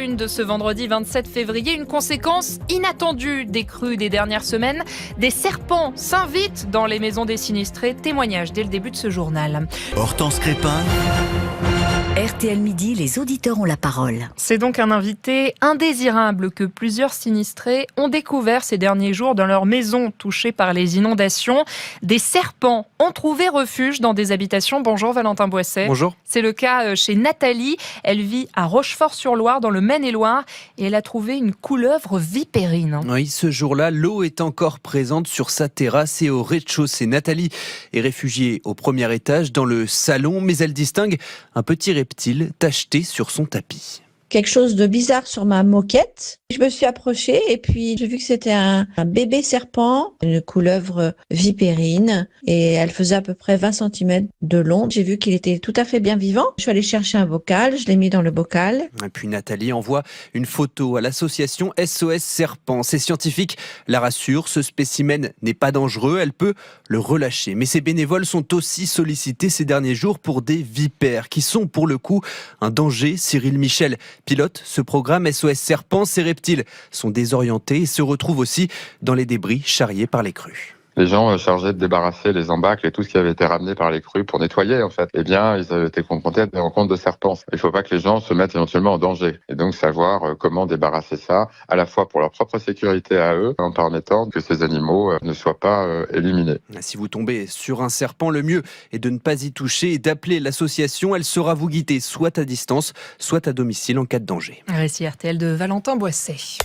une de ce vendredi 27 février, une conséquence inattendue des crues des dernières semaines. Des serpents s'invitent dans les maisons des sinistrés. Témoignage dès le début de ce journal. Hortense Crépin. RTL Midi, les auditeurs ont la parole. C'est donc un invité indésirable que plusieurs sinistrés ont découvert ces derniers jours dans leur maison touchée par les inondations. Des serpents ont trouvé refuge dans des habitations. Bonjour Valentin Boisset. Bonjour. C'est le cas chez Nathalie. Elle vit à Rochefort-sur-Loire dans le Maine-et-Loire et elle a trouvé une couleuvre vipérine. Oui, ce jour-là, l'eau est encore présente sur sa terrasse et au rez-de-chaussée. Nathalie est réfugiée au premier étage dans le salon, mais elle distingue un petit reptile tacheté sur son tapis. Quelque chose de bizarre sur ma moquette. Je me suis approchée et puis j'ai vu que c'était un bébé serpent, une couleuvre vipérine et elle faisait à peu près 20 cm de long. J'ai vu qu'il était tout à fait bien vivant. Je suis allée chercher un bocal, je l'ai mis dans le bocal. Et puis Nathalie envoie une photo à l'association SOS Serpents. Ces scientifiques la rassurent, ce spécimen n'est pas dangereux, elle peut le relâcher. Mais ces bénévoles sont aussi sollicités ces derniers jours pour des vipères qui sont pour le coup un danger. Cyril Michel pilote ce programme SOS Serpents. Ces reptiles sont désorientés et se retrouvent aussi dans les débris charriés par les crues. Les gens chargés de débarrasser les embâcles et tout ce qui avait été ramené par les crues pour nettoyer, en fait, eh bien, ils avaient été confrontés à des rencontres de serpents. Il ne faut pas que les gens se mettent éventuellement en danger. Et donc, savoir comment débarrasser ça, à la fois pour leur propre sécurité à eux, en permettant que ces animaux ne soient pas éliminés. Si vous tombez sur un serpent, le mieux est de ne pas y toucher et d'appeler l'association. Elle saura vous guider soit à distance, soit à domicile en cas de danger. Récit RTL de Valentin Boisset.